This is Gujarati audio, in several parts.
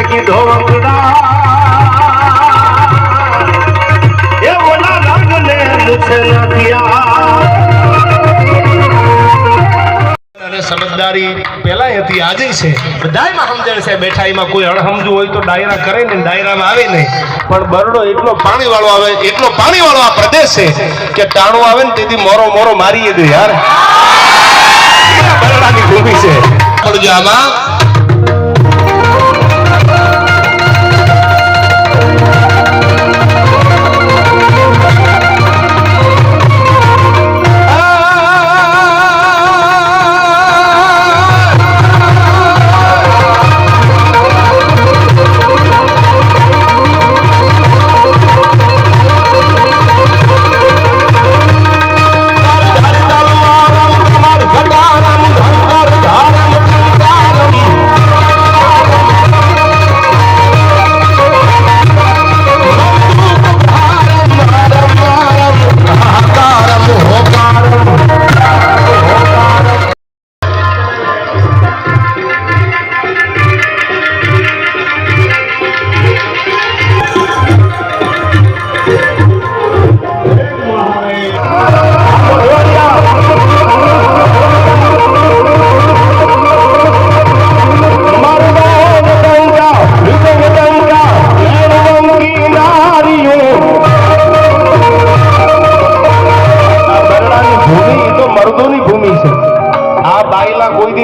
કીધો વકડા એ ઓલા રંગને મુછ અને સમજદારી પેલા હતી આજે છે બધાયમાં સમજણ છે બેઠા એમાં કોઈ અણસમજુ હોય તો ડાયરા કરે ને ડાયરામાં આવે નહીં પણ બરડો એટલો પાણી વાળો આવે એટલો પાણી વાળો આ પ્રદેશ છે કે ટાણું આવે ને તેથી મોરો મોરો મારીએ દે યાર બરડાની ભૂમિ છે પડજો આમાં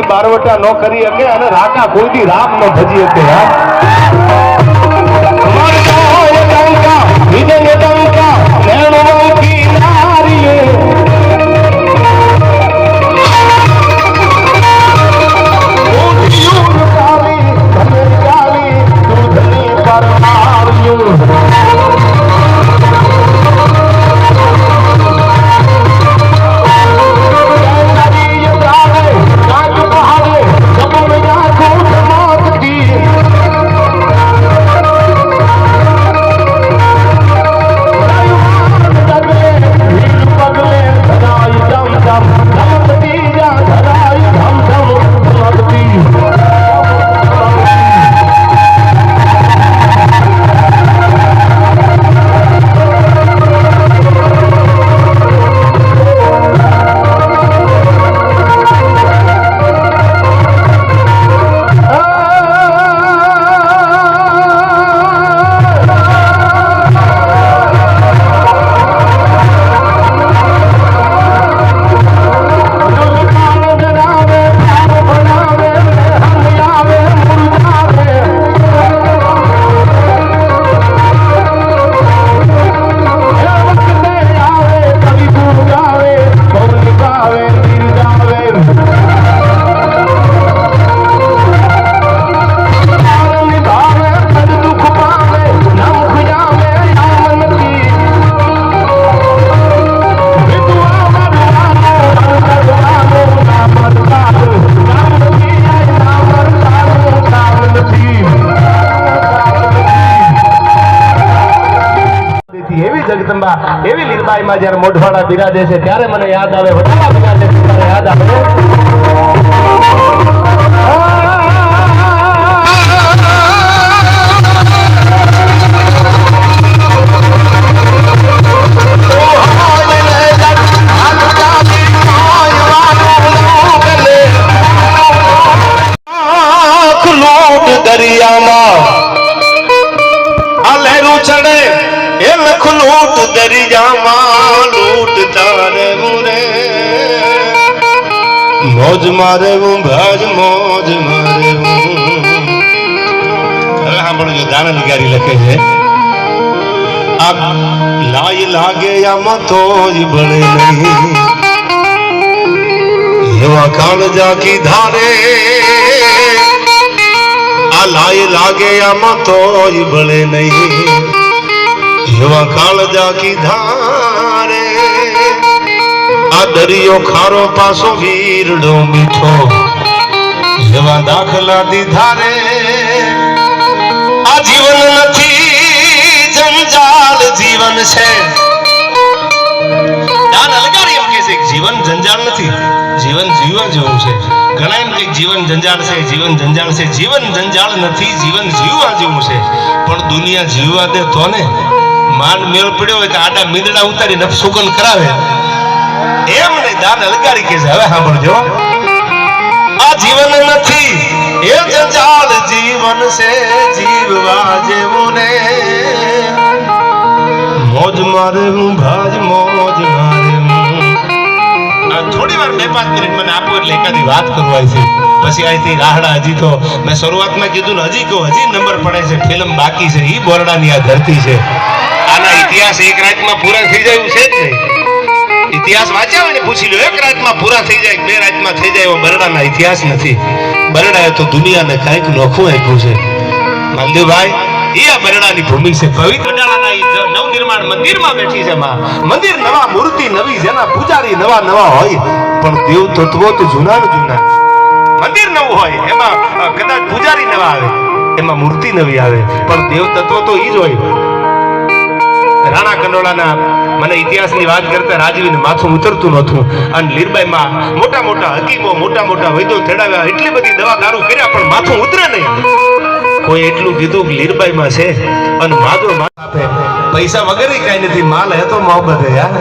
બારવટા નો કરી શકે અને રાકા કોઈ દી રામ નો ભજી શકે યાર જગદંબા એવી લીલબાઈમાં જ્યારે મોઢવાડા બિરાજે છે ત્યારે મને યાદ આવે વટાલા બિરાજે છે ત્યારે યાદ આવે દરિયામાં આ લહેરું ચડે એ લખ લૂટ દરિયામાં લૂટતા રહેવું રે મોજ મારે હું ભાજ મોજ મારે હવે સાંભળજો દાનલ ગારી લખે છે આ લાય લાગે આમાં તો જ બળે નહીં એવા કાળજા કી ધારે આ લાય લાગે આમાં તો જ બળે નહીં એવા કાળજા કી ધારે આ દરિયો ખારો પાસો વીરડો મીઠો એવા દાખલા દીધારે આ જીવન નથી જંજાલ જીવન છે દાન અલગારી એમ કે છે જીવન જીવન જંજાળ નથી, જીવન જીવવા જેવું છે. ઘણા એમ કંઈક જીવન જંજાળ છે, જીવન જંજાળ છે. જીવન જંજાળ નથી, જીવન જીવવા જેવું છે. પણ દુનિયા જીવવા દે તો ને. માન મેળ પડ્યો હોય તો આડા મીંદડા ઉતારી નફસુકન કરાવે એમ નહીં, દાન અલગારી કે છે. હવે સાંભળજો, આ જીવન નથી એ જંજાળ જીવન છે જીવવા જેવું ને. મોજ મારે હું ભાજ મોજ મારે હું. થોડી વાર 2-5 મિનિટ મને આપો એટલે એકાદી વાત કરવાય છે. પછી અહીંથી રાહડા હજી તો મેં શરૂઆતમાં કીધું ને, હજી કહું હજી નંબર પડે છે, ફિલ્મ બાકી છે. ઈ બોરડાની આ ધરતી છે. આના ઇતિહાસ એક રાતમાં પૂરા થઈ જાય એવું છે જ નહીં. ઇતિહાસ વાંચ્યા હોય ને પૂછી લો, એક રાતમાં પૂરા થઈ જાય, 2 રાતમાં થઈ જાય, એવો બરડાના ઇતિહાસ નથી. બરડાએ તો દુનિયાને કાંઈક નોખું આપ્યું છે. માલદેવભાઈ, એ આ બરડાની ભૂમિ છે. પવિત્ર નવનિર્માણ મંદિરમાં બેઠી છે માં. મંદિર નવા, મૂર્તિ નવી, જેના પૂજારી નવા નવા હોય, પણ દેવ તત્વો તો જૂના જૂના. મંદિર નવું હોય, એમાં કદાચ પૂજારી નવા આવે, એમાં મૂર્તિ નવી આવે, પણ દેવ તત્વો તો ઈ જ હોય. રાણા કંડોળાના મને ઇતિહાસની વાત કરતા રાજવીને માથું ઉતરતું નહોતું. અને લીરબાઈમાં મોટા મોટા હકીમો, મોટા મોટા વૈદ્યો તેડાવ્યા, એટલી બધી દવા દારૂ કર્યા, પણ માથું ઉતરે નહીં. કોઈ એટલું કીધું કે લીરબાઈમાં છે અને માદો આપે, પૈસા વગર કઈ નથી, માલ હે તો મોહબ્બત હે યાર.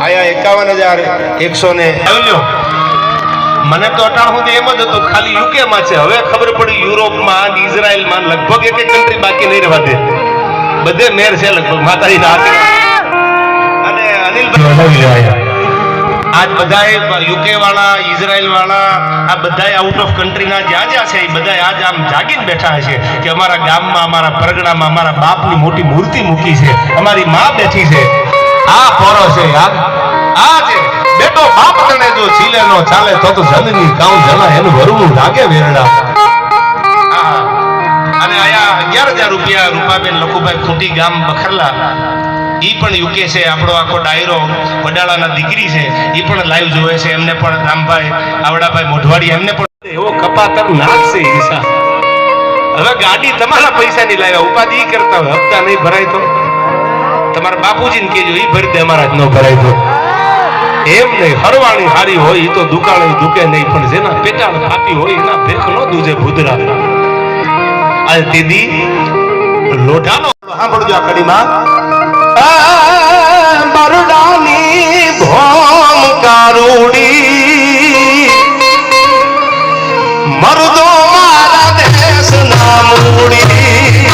આયા 51,100 મને તો અટાણ સુધી એમ જ હતું ખાલી યુકે માં છે. હવે ખબર પડી યુરોપમાં, ઇઝરાયલમાં લગભગ એક કન્ટ્રી બાકી નહીં રહેવા દે, બધે મેર છે લગભગ માતાજીના હાથે. અને અનિલભાઈ આજ બધાએ યુકે વાળા, ઇઝરાયલ વાળા, આ બધાએ આઉટ ઓફ કન્ટ્રીના જ્યાં જ્યાં છે એ બધા આજ આમ જાગીને બેઠા છે કે અમારા ગામમાં, અમારા પરગણામાં અમારા બાપની મોટી મૂર્તિ મૂકી છે, અમારી માં બેઠી છે. આ પોરો છે યાર, આ છે બેટો બાપ તણે જો ચીલે નો ચાલે તો જનની કાઉ જણા એનું વરુનું લાગે વેરડા. અને આયા 11,000 રૂપિયા રૂપાબેન લખુભાઈ ખૂટી ગામ બખરલા, ઈ પણ યુકે છે. આપણો આખો ડાયરો વડાળાના દીકરી છે, ઈ પણ લાઈવ જોવે છે. એમને પણ રામભાઈ આવડાભાઈ મોઢવાડી, એમને પણ એવો કપાતર નાખશે ઈસા. હવે ગાડી તમારા પૈસાની લાવ્યા, ઉપાધિ ઈ કરતા હોય, હપ્તા નહીં ભરાય તો તમારા બાપુજીને કહેજો ઈ ભરી દે, અમારા જ ન ભરાય તો. એમ નહીં, હરવાણી હારી હોય ઈ તો દુકાળે દુકે નહીં, પણ જેના પેટાળ ફાટી હોય એના ભેખ નો દૂજે ભૂદરા. આ દીદી લોઢાનો સાંભળજો આ કડીમાં. બરડાની ભોમ કારુડી મરદો મારા દેશ ના મૂડી.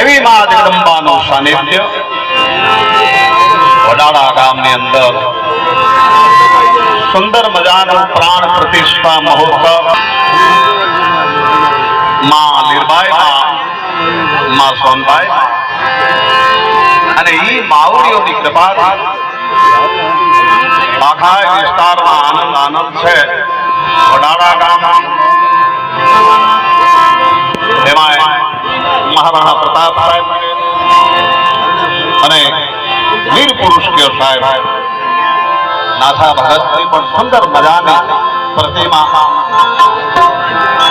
એવી મા જગદંબાનું સાનિધ્ય વડાળા ગામની અંદર સુંદર મજાનું પ્રાણ પ્રતિષ્ઠા મહોત્સવ માં લીરબાઈ માં સોનબાઈ અને ઈ માવડીઓની કૃપાથી આખા વિસ્તારમાં આનંદ છે. વડાળા ગામ એમાં મહારાણા પ્રતાપ સાહેબ અને વીર પુરુષ કે સાહેબ નાથા ભગતની પણ સુંદર મજાની પ્રતિમા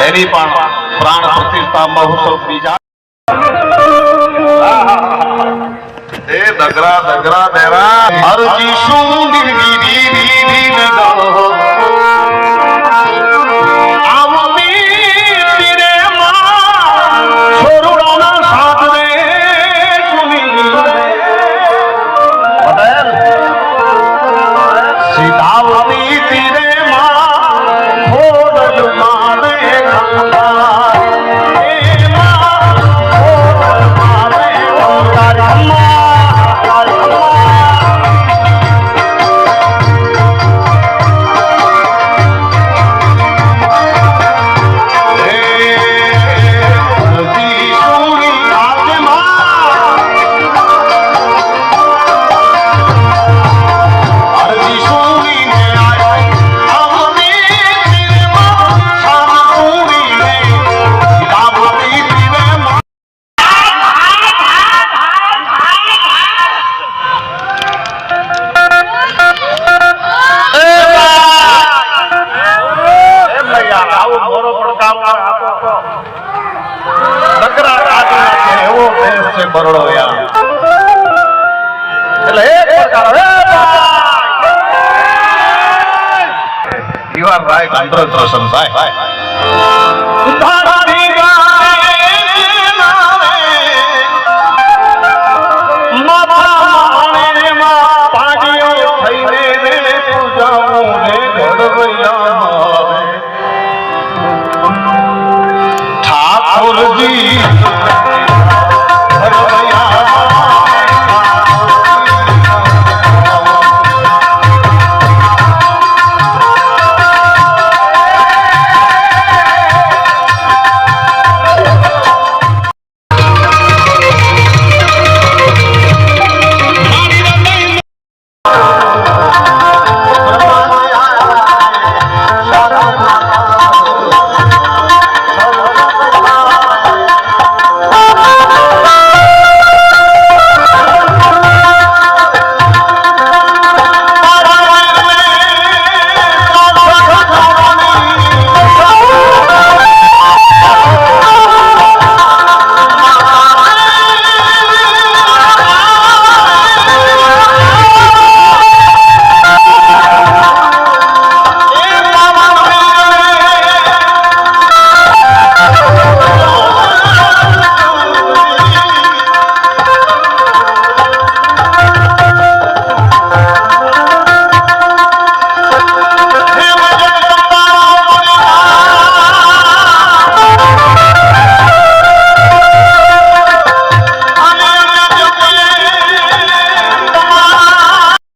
એની પણ પ્રાણ પ્રતિષ્ઠા મહોત્સવ બીજા એ દગરા દગરા દેરા અરજી શું નિર્ગીરી રી નગો બરોડો એટલે એક પ્રકાર યુ આર રાઈટ 100% ભાઈ ઉધારી ગાય માને માં પાડીઓ થઈને ને પૂજાઓ ને ઘડવૈયા ઠાકોરજી